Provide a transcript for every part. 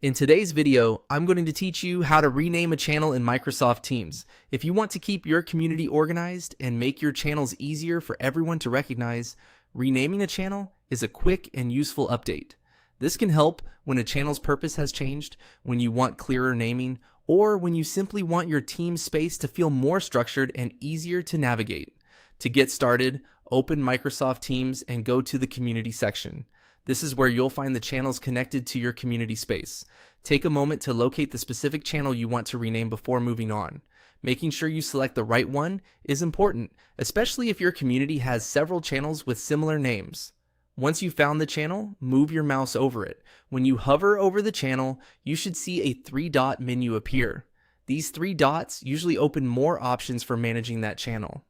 In today's video, I'm going to teach you how to rename a channel in Microsoft Teams. If you want to keep your community organized and make your channels easier for everyone to recognize, renaming a channel is a quick and useful update. This can help when a channel's purpose has changed, when you want clearer naming, or when you simply want your team space to feel more structured and easier to navigate. To get started, open Microsoft Teams and go to the Community section. This is where you'll find the channels connected to your community space. Take a moment to locate the specific channel you want to rename before moving on. Making sure you select the right one is important, especially if your community has several channels with similar names. Once you've found the channel, move your mouse over it. When you hover over the channel, you should see a three-dot menu appear. These three dots usually open more options for managing that channel.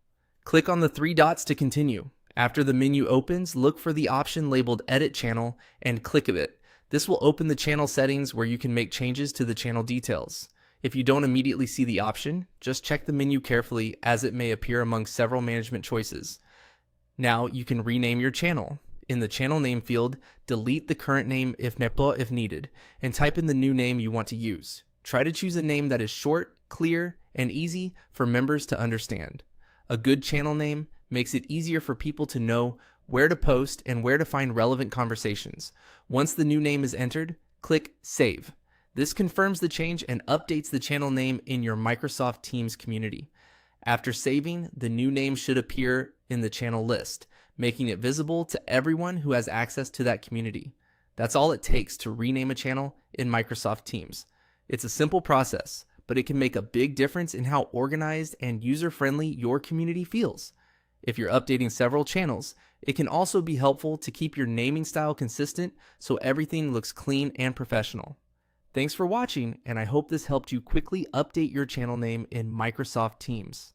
Click on the three dots to continue. After the menu opens, look for the option labeled Edit Channel and click it. This will open the channel settings where you can make changes to the channel details. If you don't immediately see the option, just check the menu carefully as it may appear among several management choices. Now you can rename your channel. In the channel name field, delete the current name if needed, and type in the new name you want to use. Try to choose a name that is short, clear, and easy for members to understand. A good channel name makes it easier for people to know where to post and where to find relevant conversations. Once the new name is entered, click Save. This confirms the change and updates the channel name in your Microsoft Teams community. After saving, the new name should appear in the channel list, making it visible to everyone who has access to that community. That's all it takes to rename a channel in Microsoft Teams. It's a simple process, but it can make a big difference in how organized and user-friendly your community feels. If you're updating several channels, it can also be helpful to keep your naming style consistent so everything looks clean and professional. Thanks for watching, and I hope this helped you quickly update your channel name in Microsoft Teams.